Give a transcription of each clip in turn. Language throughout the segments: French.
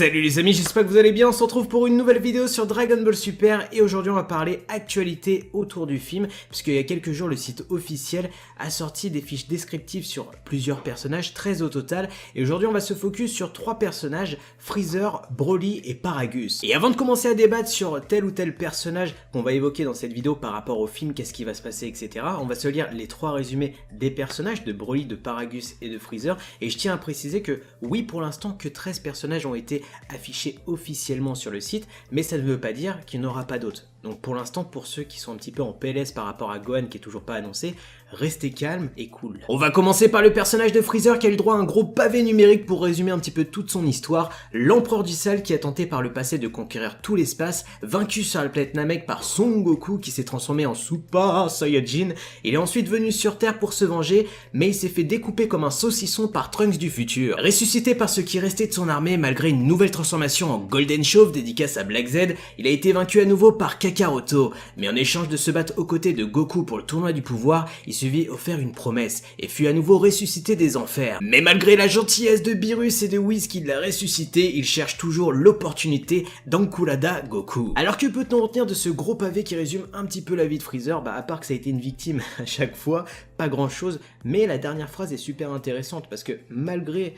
Salut les amis, j'espère que vous allez bien, on se retrouve pour une nouvelle vidéo sur Dragon Ball Super et aujourd'hui on va parler actualité autour du film puisqu'il y a quelques jours le site officiel a sorti des fiches descriptives sur plusieurs personnages, 13 au total, et aujourd'hui on va se focus sur 3 personnages, Freezer, Broly et Paragus. Et avant de commencer à débattre sur tel ou tel personnage qu'on va évoquer dans cette vidéo par rapport au film, qu'est-ce qui va se passer, etc., on va se lire les 3 résumés des personnages de Broly, de Paragus et de Freezer, et je tiens à préciser que oui, pour l'instant que 13 personnages ont été affichés officiellement sur le site, mais ça ne veut pas dire qu'il n'y en aura pas d'autres. Donc pour l'instant, pour ceux qui sont un petit peu en PLS par rapport à Gohan qui est toujours pas annoncé, restez calme et cool. On va commencer par le personnage de Freezer qui a eu le droit à un gros pavé numérique pour résumer un petit peu toute son histoire. L'empereur du sale qui a tenté par le passé de conquérir tout l'espace, vaincu sur la planète Namek par Son Goku qui s'est transformé en Super Saiyajin. Il est ensuite venu sur Terre pour se venger, mais il s'est fait découper comme un saucisson par Trunks du futur. Ressuscité par ce qui restait de son armée malgré une nouvelle transformation en Golden Chauve dédicace à Black Z, il a été vaincu à nouveau par Kakaroto, mais en échange de se battre aux côtés de Goku pour le tournoi du pouvoir, il se vit offert une promesse et fut à nouveau ressuscité des enfers. Mais malgré la gentillesse de Beerus et de Whis qui l'a ressuscité, il cherche toujours l'opportunité d'Enculada Goku. Alors que peut-on retenir de ce gros pavé qui résume un petit peu la vie de Freezer? À part que ça a été une victime à chaque fois, pas grand chose, mais la dernière phrase est super intéressante parce que malgré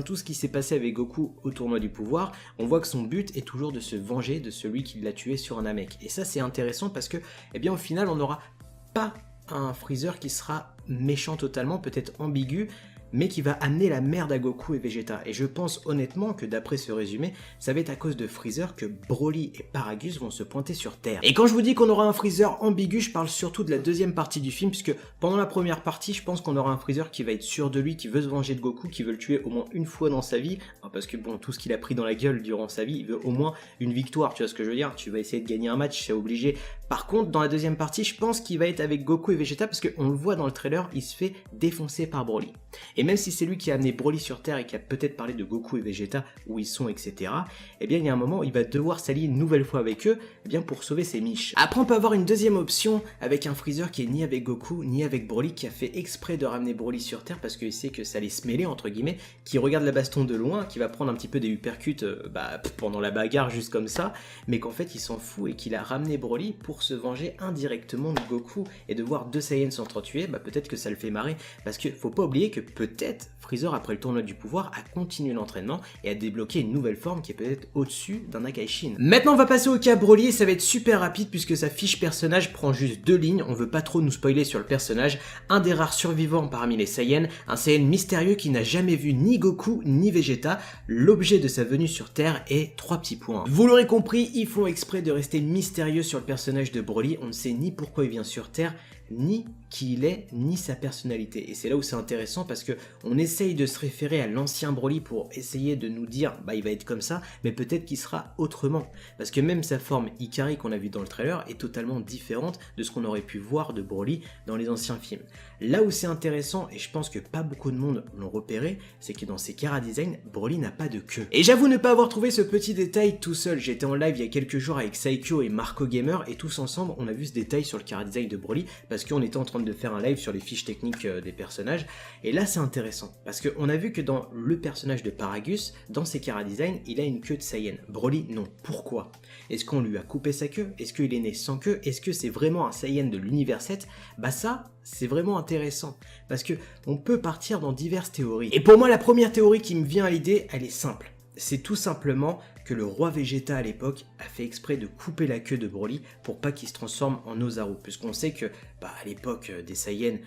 tout ce qui s'est passé avec Goku au tournoi du pouvoir, on voit que son but est toujours de se venger de celui qui l'a tué sur un Namek. Et ça c'est intéressant parce que au final on n'aura pas un Freezer qui sera méchant totalement, peut-être ambigu, mais qui va amener la merde à Goku et Vegeta. Et je pense honnêtement que d'après ce résumé, ça va être à cause de Freezer que Broly et Paragus vont se pointer sur Terre. Et quand je vous dis qu'on aura un Freezer ambigu, je parle surtout de la deuxième partie du film, puisque pendant la première partie, je pense qu'on aura un Freezer qui va être sûr de lui, qui veut se venger de Goku, qui veut le tuer au moins une fois dans sa vie, parce que bon, tout ce qu'il a pris dans la gueule durant sa vie, il veut au moins une victoire, tu vois ce que je veux dire? Tu vas essayer de gagner un match, c'est obligé. Par contre, dans la deuxième partie, je pense qu'il va être avec Goku et Vegeta, parce qu'on le voit dans le trailer, il se fait défoncer par Broly. Et même si c'est lui qui a amené Broly sur Terre et qui a peut-être parlé de Goku et Vegeta, où ils sont, etc., il y a un moment où il va devoir s'allier une nouvelle fois avec eux, pour sauver ses miches. Après, on peut avoir une deuxième option avec un Freezer qui est ni avec Goku, ni avec Broly, qui a fait exprès de ramener Broly sur Terre parce qu'il sait que ça allait se mêler, entre guillemets, qui regarde la baston de loin, qui va prendre un petit peu des uppercuts pendant la bagarre, juste comme ça, mais qu'en fait, il s'en fout et qu'il a ramené Broly pour se venger indirectement de Goku et de voir deux Saiyans s'entretuer, peut-être que ça le fait marrer, parce que faut pas oublier que peut-être Freezer, après le tournoi du pouvoir, a continué l'entraînement et a débloqué une nouvelle forme qui est peut-être au-dessus d'un Akaishin. Maintenant, on va passer au cas Broly et ça va être super rapide puisque sa fiche personnage prend juste 2 lignes, on veut pas trop nous spoiler sur le personnage. Un des rares survivants parmi les Saiyans, un Saiyan mystérieux qui n'a jamais vu ni Goku ni Vegeta. L'objet de sa venue sur Terre est 3 petits points. Vous l'aurez compris, ils font exprès de rester mystérieux sur le personnage de Broly, on ne sait ni pourquoi il vient sur Terre, ni qui il est, ni sa personnalité. Et c'est là où c'est intéressant parce que on essaye de se référer à l'ancien Broly pour essayer de nous dire il va être comme ça, mais peut-être qu'il sera autrement. Parce que même sa forme Ikari qu'on a vu dans le trailer est totalement différente de ce qu'on aurait pu voir de Broly dans les anciens films. Là où c'est intéressant, et je pense que pas beaucoup de monde l'ont repéré, c'est que dans ses chara-design, Broly n'a pas de queue. Et j'avoue ne pas avoir trouvé ce petit détail tout seul. J'étais en live il y a quelques jours avec Saikyo et Marco Gamer, et tous ensemble on a vu ce détail sur le chara-design de Broly, parce qu'on était en train de faire un live sur les fiches techniques des personnages, et là c'est intéressant, parce qu'on a vu que dans le personnage de Paragus, dans ses chara-design, il a une queue de Saiyan. Broly, non. Pourquoi? Est-ce qu'on lui a coupé sa queue? Est-ce qu'il est né sans queue? Est-ce que c'est vraiment un Saiyan de l'univers 7? Ça, c'est vraiment intéressant, parce que on peut partir dans diverses théories. Et pour moi, la première théorie qui me vient à l'idée, elle est simple. C'est tout simplement que le roi Vegeta à l'époque a fait exprès de couper la queue de Broly pour pas qu'il se transforme en Ozaru, puisqu'on sait que à l'époque des Saiyans,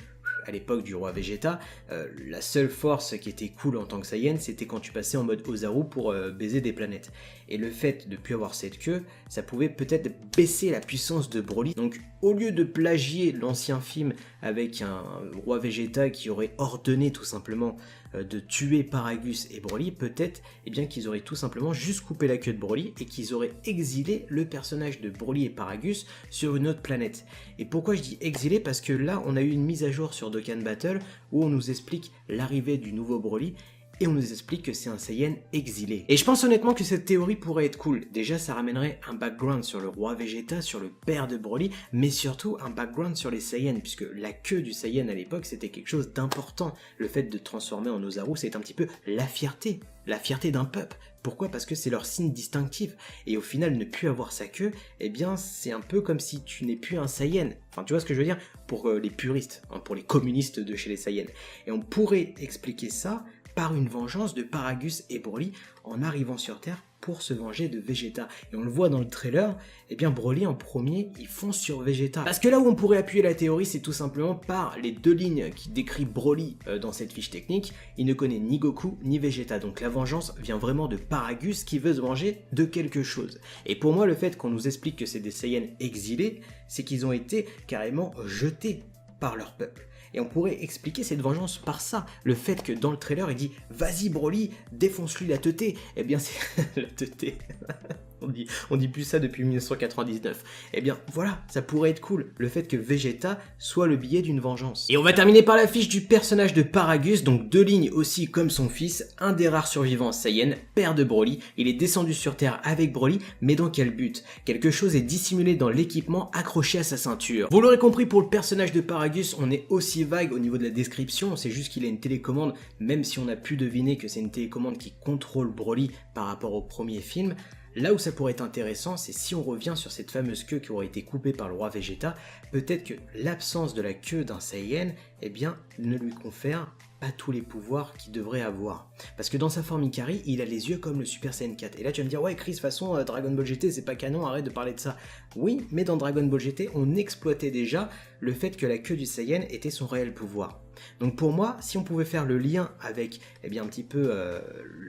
à l'époque du roi Vegeta, la seule force qui était cool en tant que Saiyan, c'était quand tu passais en mode Ozaru pour baiser des planètes. Et le fait de ne plus avoir cette queue, ça pouvait peut-être baisser la puissance de Broly. Donc au lieu de plagier l'ancien film avec un roi Vegeta qui aurait ordonné tout simplement de tuer Paragus et Broly, peut-être qu'ils auraient tout simplement juste coupé la queue de Broly et qu'ils auraient exilé le personnage de Broly et Paragus sur une autre planète. Et pourquoi je dis exilé? Parce que là on a eu une mise à jour sur Dokkan Battle où on nous explique l'arrivée du nouveau Broly et on nous explique que c'est un Saiyan exilé. Et je pense honnêtement que cette théorie pourrait être cool. Déjà, ça ramènerait un background sur le roi Vegeta, sur le père de Broly, mais surtout un background sur les Saiyans, puisque la queue du Saiyan à l'époque, c'était quelque chose d'important. Le fait de transformer en Ozaru, c'est un petit peu la fierté d'un peuple. Pourquoi? Parce que c'est leur signe distinctif. Et au final, ne plus avoir sa queue, eh bien, c'est un peu comme si tu n'es plus un Saiyan. Enfin, tu vois ce que je veux dire? Pour les puristes, hein, pour les communistes de chez les Saiyans. Et on pourrait expliquer ça par une vengeance de Paragus et Broly en arrivant sur Terre pour se venger de Vegeta. Et on le voit dans le trailer, eh bien Broly en premier, il fonce sur Vegeta. Parce que là où on pourrait appuyer la théorie, c'est tout simplement par les 2 lignes qui décrivent Broly dans cette fiche technique. Il ne connaît ni Goku ni Vegeta, donc la vengeance vient vraiment de Paragus qui veut se venger de quelque chose. Et pour moi, le fait qu'on nous explique que c'est des Saiyans exilés, c'est qu'ils ont été carrément jetés par leur peuple. Et on pourrait expliquer cette vengeance par ça. Le fait que dans le trailer, il dit « Vas-y Broly, défonce-lui la teuté ». Eh bien c'est... la teuté... on dit plus ça depuis 1999. Eh bien voilà, ça pourrait être cool, le fait que Vegeta soit le billet d'une vengeance. Et on va terminer par la fiche du personnage de Paragus, donc 2 lignes aussi comme son fils, un des rares survivants Saiyan, père de Broly. Il est descendu sur Terre avec Broly, mais dans quel but? Quelque chose est dissimulé dans l'équipement accroché à sa ceinture. Vous l'aurez compris, pour le personnage de Paragus, on est aussi vague au niveau de la description, c'est juste qu'il a une télécommande, même si on a pu deviner que c'est une télécommande qui contrôle Broly par rapport au premier film. Là où ça pourrait être intéressant, c'est si on revient sur cette fameuse queue qui aurait été coupée par le roi Vegeta, peut-être que l'absence de la queue d'un Saiyan, eh bien, ne lui confère pas tous les pouvoirs qu'il devrait avoir. Parce que dans sa forme Ikari, il a les yeux comme le Super Saiyan 4. Et là tu vas me dire, ouais Chris, de toute façon, Dragon Ball GT c'est pas canon, arrête de parler de ça. Oui, mais dans Dragon Ball GT, on exploitait déjà le fait que la queue du Saiyan était son réel pouvoir. Donc pour moi, si on pouvait faire le lien avec eh bien, un petit peu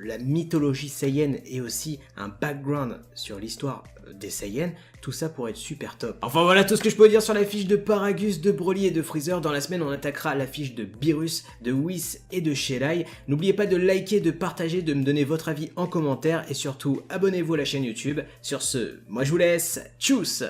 la mythologie Saiyan et aussi un background sur l'histoire des Saiyans, tout ça pourrait être super top. Enfin voilà tout ce que je peux dire sur la fiche de Paragus, de Broly et de Freezer. Dans la semaine, on attaquera la fiche de Beerus, de Whis et de Shellai. N'oubliez pas de liker, de partager, de me donner votre avis en commentaire et surtout abonnez-vous à la chaîne YouTube. Sur ce, moi je vous laisse, tchuss!